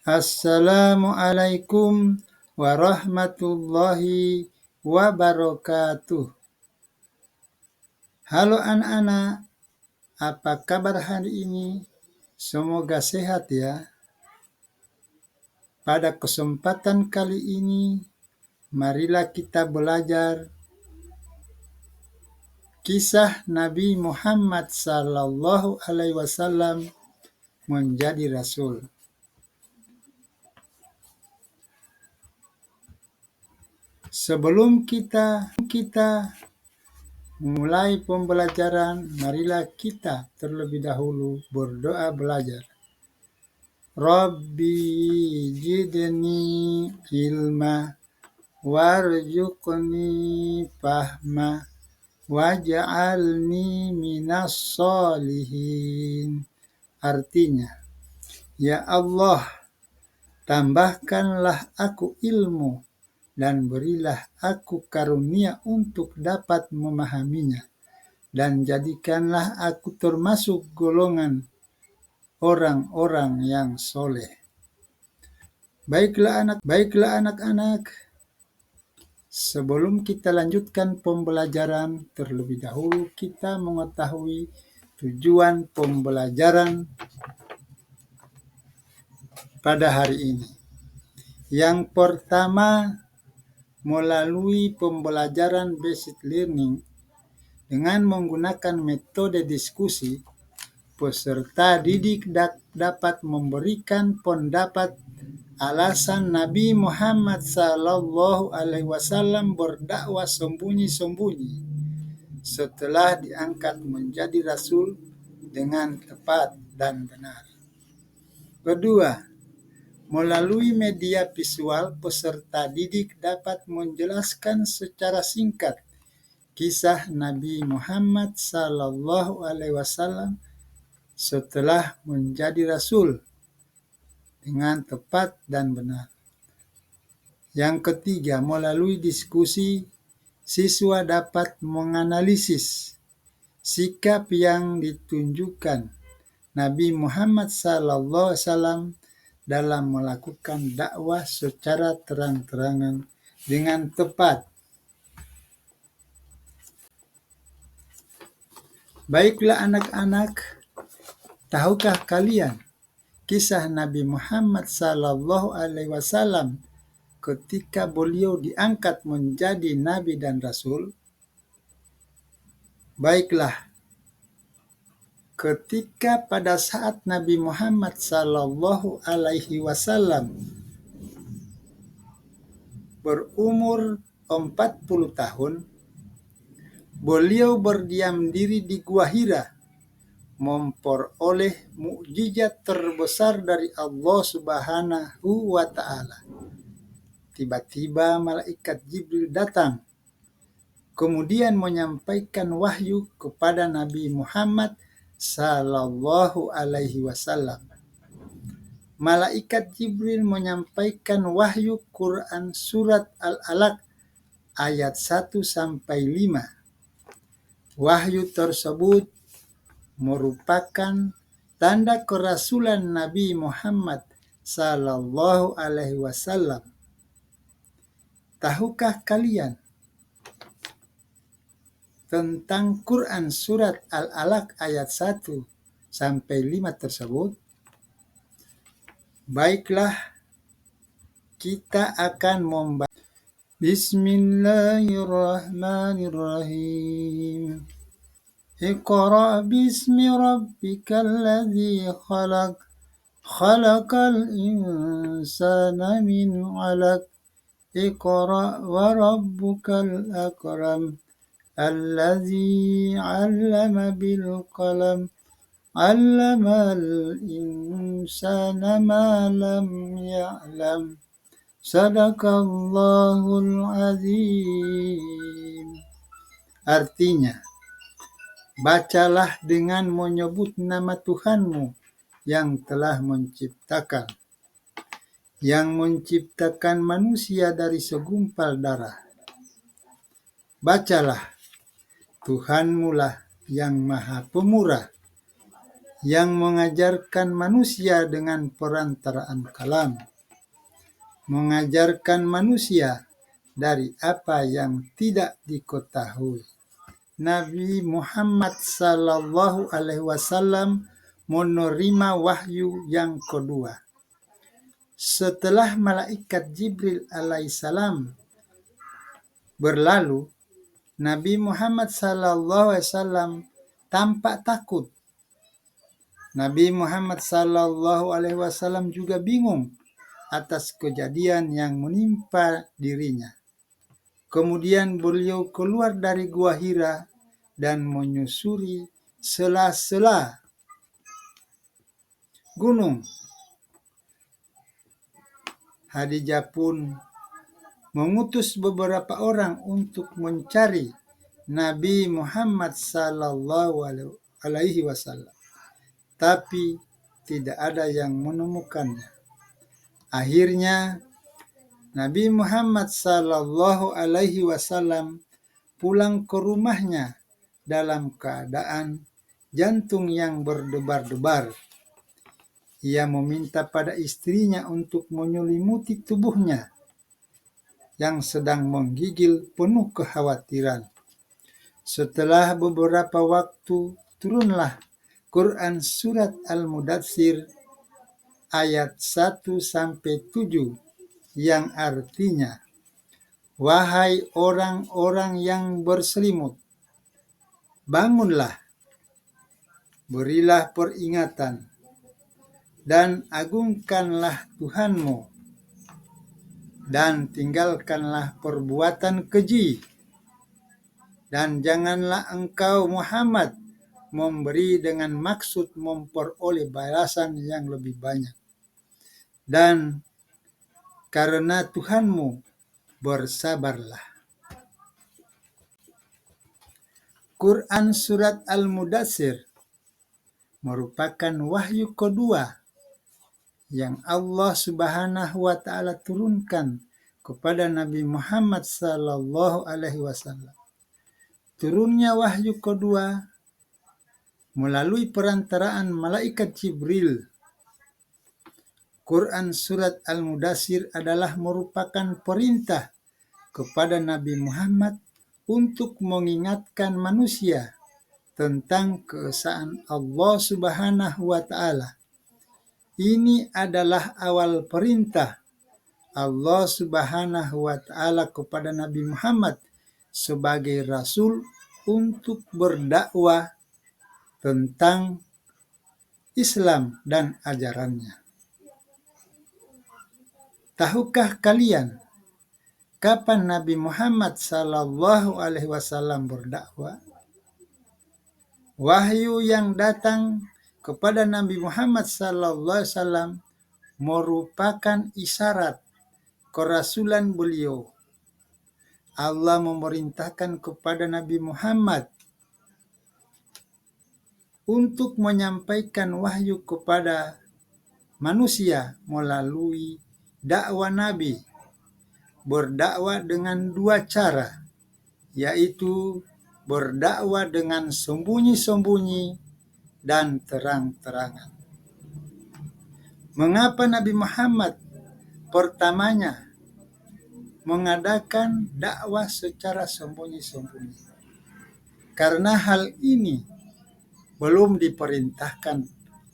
Assalamualaikum warahmatullahi wabarakatuh. Halo anak-anak, apa kabar hari ini? Semoga sehat ya. Pada kesempatan kali ini, marilah kita belajar kisah Nabi Muhammad SAW menjadi Rasul. Sebelum kita mulai pembelajaran, marilah kita terlebih dahulu berdoa belajar. Rabbi jidni ilma warzuqni fahma waj'alni minas solihin. Artinya, ya Allah, tambahkanlah aku ilmu dan berilah aku karunia untuk dapat memahaminya, dan jadikanlah aku termasuk golongan orang-orang yang soleh. Baiklah anak-anak, sebelum kita lanjutkan pembelajaran, terlebih dahulu kita mengetahui tujuan pembelajaran pada hari ini. Yang pertama, melalui pembelajaran basic learning dengan menggunakan metode diskusi, peserta didik dapat memberikan pendapat alasan Nabi Muhammad SAW berdakwah sembunyi-sembunyi setelah diangkat menjadi Rasul dengan tepat dan benar. Kedua, melalui media visual, peserta didik dapat menjelaskan secara singkat kisah Nabi Muhammad SAW setelah menjadi Rasul dengan tepat dan benar. Yang ketiga, melalui diskusi, siswa dapat menganalisis sikap yang ditunjukkan Nabi Muhammad SAW dalam melakukan dakwah secara terang-terangan dengan tepat. Baiklah anak-anak, tahukah kalian kisah Nabi Muhammad SAW ketika beliau diangkat menjadi Nabi dan Rasul? Baiklah, ketika pada saat Nabi Muhammad SAW berumur 40 tahun, beliau berdiam diri di Gua Hira, memperoleh mukjizat terbesar dari Allah Subhanahu wa Ta'ala. Tiba-tiba malaikat Jibril datang, kemudian menyampaikan wahyu kepada Nabi Muhammad Sallallahu Alaihi Wasallam. Malaikat Jibril menyampaikan wahyu Quran surat Al-Alaq ayat 1-5. Wahyu tersebut merupakan tanda kerasulan Nabi Muhammad Sallallahu Alaihi Wasallam. Tahukah kalian tentang Quran surat Al-Alaq ayat 1-5 tersebut? Baiklah, kita akan membaca. Bismillahirrahmanirrahim. Iqra' bismi rabbikal ladzi khalaq, khalaqal insana min 'alaq. Iqra' wa rabbukal akram, alladzi 'allama bil qalam, 'allamal insana ma lam ya'lam. Sadaqallahul azim. Artinya, bacalah dengan menyebut nama Tuhanmu yang telah menciptakan manusia dari segumpal darah. Bacalah, Tuhanmu lah yang maha pemurah, yang mengajarkan manusia dengan perantaraan kalam, mengajarkan manusia dari apa yang tidak diketahui. Nabi Muhammad sallallahu alaihi wasallam menerima wahyu yang kedua. Setelah malaikat Jibril alaihissalam berlalu, Nabi Muhammad sallallahu alaihi wasallam tampak takut. Nabi Muhammad sallallahu alaihi wasallam juga bingung atas kejadian yang menimpa dirinya. Kemudian beliau keluar dari gua Hira dan menyusuri sela-sela gunung. Khadijah pun mengutus beberapa orang untuk mencari Nabi Muhammad sallallahu alaihi wasallam, tapi tidak ada yang menemukannya. Akhirnya Nabi Muhammad sallallahu alaihi wasallam pulang ke rumahnya dalam keadaan jantung yang berdebar-debar. Ia meminta pada istrinya untuk menyelimuti tubuhnya yang sedang menggigil penuh kekhawatiran. Setelah beberapa waktu, turunlah Quran Surat Al-Mudatsir ayat 1-7 yang artinya, "Wahai orang-orang yang berselimut, bangunlah, berilah peringatan, dan agungkanlah Tuhanmu, dan tinggalkanlah perbuatan keji, dan janganlah engkau Muhammad memberi dengan maksud memperoleh balasan yang lebih banyak. Dan karena Tuhanmu, bersabarlah." Quran Surat Al-Mudatsir merupakan wahyu kedua yang Allah Subhanahu wa Ta'ala turunkan kepada Nabi Muhammad sallallahu alaihi wasallam. Turunnya wahyu kedua melalui perantaraan malaikat Jibril. Quran Surat Al-Mudatsir adalah merupakan perintah kepada Nabi Muhammad untuk mengingatkan manusia tentang keesaan Allah Subhanahu wa Ta'ala. Ini adalah awal perintah Allah Subhanahu wa Ta'ala kepada Nabi Muhammad sebagai rasul untuk berdakwah tentang Islam dan ajarannya. Tahukah kalian kapan Nabi Muhammad sallallahu alaihi wasallam berdakwah? Wahyu yang datang kepada Nabi Muhammad sallallahu alaihi wasallam merupakan isyarat kerasulan beliau. Allah memerintahkan kepada Nabi Muhammad untuk menyampaikan wahyu kepada manusia melalui dakwah Nabi. Berdakwah dengan dua cara, yaitu berdakwah dengan sembunyi-sembunyi dan terang-terangan. Mengapa Nabi Muhammad pertamanya mengadakan dakwah secara sembunyi-sembunyi? Karena hal ini belum diperintahkan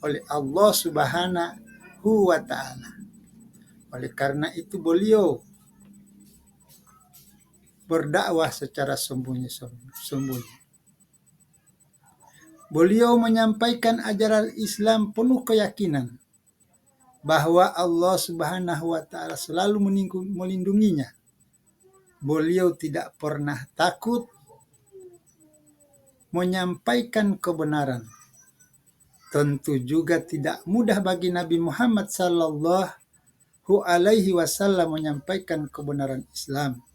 oleh Allah Subhanahu wa Ta'ala. Oleh karena itu beliau berdakwah secara sembunyi-sembunyi. Beliau menyampaikan ajaran Islam penuh keyakinan bahwa Allah Subhanahu wa Ta'ala selalu melindunginya. Beliau tidak pernah takut menyampaikan kebenaran. Tentu juga tidak mudah bagi Nabi Muhammad sallallahu alaihi wasallam menyampaikan kebenaran Islam.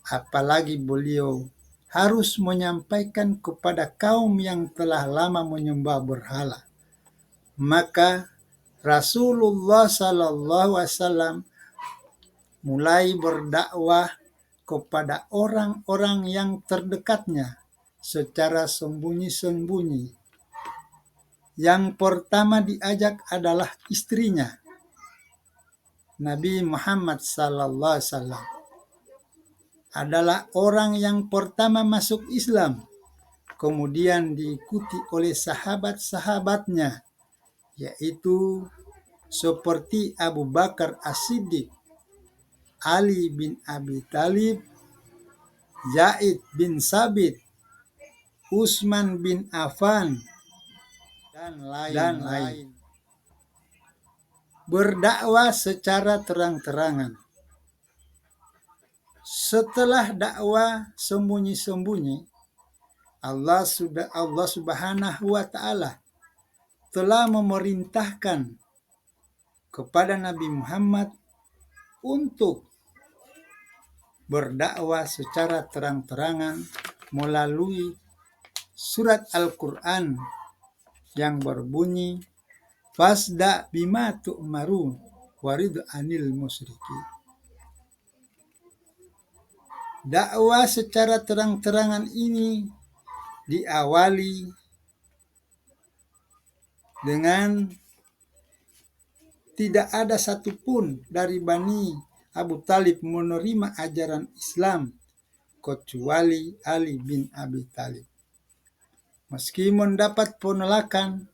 Apalagi beliau harus menyampaikan kepada kaum yang telah lama menyembah berhala. Maka Rasulullah sallallahu alaihi wasallam mulai berdakwah kepada orang-orang yang terdekatnya secara sembunyi-sembunyi. Yang pertama diajak adalah istrinya, Nabi Muhammad sallallahu alaihi wasallam adalah orang yang pertama masuk Islam, kemudian diikuti oleh sahabat-sahabatnya, yaitu seperti Abu Bakar As-Siddiq, Ali bin Abi Thalib, Zaid bin Sabit, Utsman bin Affan, dan lain-lain. Berdakwah secara terang-terangan. Setelah dakwah sembunyi-sembunyi, Allah Subhanahu wa Ta'ala telah memerintahkan kepada Nabi Muhammad untuk berdakwah secara terang-terangan melalui surat Al-Quran yang berbunyi, "Fasda bima tu'maru warid anil musyriki." Dakwah secara terang-terangan ini diawali dengan tidak ada satupun dari Bani Abu Talib menerima ajaran Islam kecuali Ali bin Abi Thalib. Meski mendapat penolakan,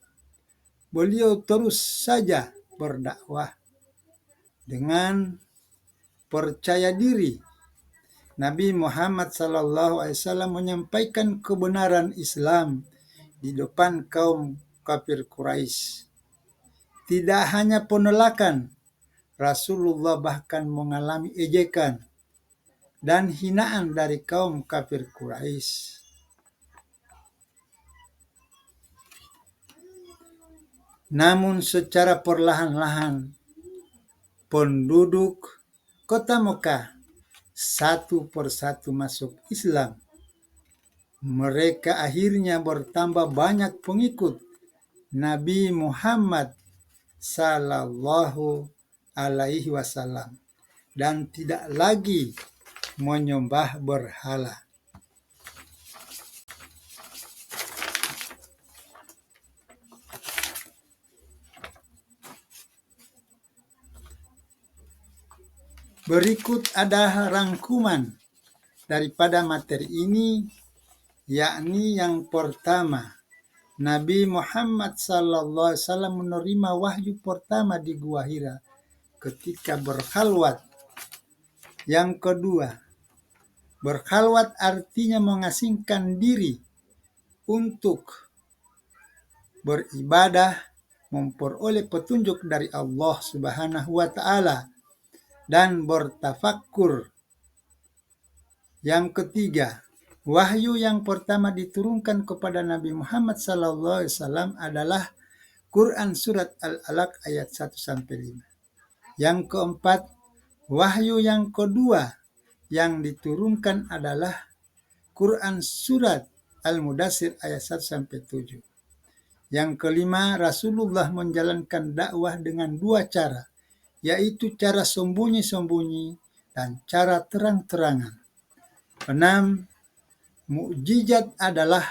beliau terus saja berdakwah dengan percaya diri. Nabi Muhammad SAW menyampaikan kebenaran Islam di depan kaum kafir Quraisy. Tidak hanya penolakan, Rasulullah bahkan mengalami ejekan dan hinaan dari kaum kafir Quraisy. Namun secara perlahan-lahan, penduduk kota Mekah satu persatu masuk Islam. Mereka akhirnya bertambah banyak pengikut Nabi Muhammad sallallahu alaihi wasallam dan tidak lagi menyembah berhala. Berikut ada rangkuman daripada materi ini, yakni yang pertama, Nabi Muhammad SAW menerima wahyu pertama di Gua Hira ketika berkhalwat. Yang kedua, berkhalwat artinya mengasingkan diri untuk beribadah, memperoleh petunjuk dari Allah Subhanahu wa Ta'ala, dan bertafakkur. Yang ketiga, wahyu yang pertama diturunkan kepada Nabi Muhammad SAW adalah Quran Surat Al-Alaq ayat 1-5. Yang keempat, wahyu yang kedua yang diturunkan adalah Quran Surat Al-Mudassir ayat 1-7. Yang kelima, Rasulullah menjalankan dakwah dengan dua cara, yaitu cara sembunyi-sembunyi dan cara terang-terangan. 6. Mukjizat adalah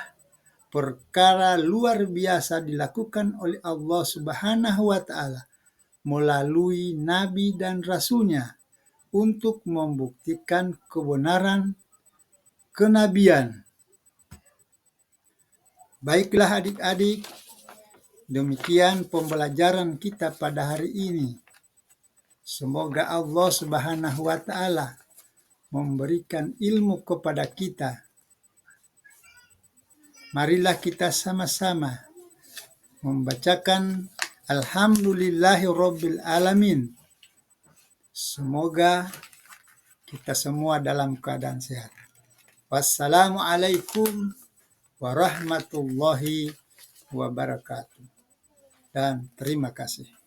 perkara luar biasa dilakukan oleh Allah Subhanahu wa Ta'ala melalui nabi dan rasulnya untuk membuktikan kebenaran kenabian. Baiklah adik-adik, demikian pembelajaran kita pada hari ini. Semoga Allah Subhanahu wa Ta'ala memberikan ilmu kepada kita. Marilah kita sama-sama membacakan Alhamdulillahirabbil alamin. Semoga kita semua dalam keadaan sehat. Wassalamualaikum warahmatullahi wabarakatuh. Dan terima kasih.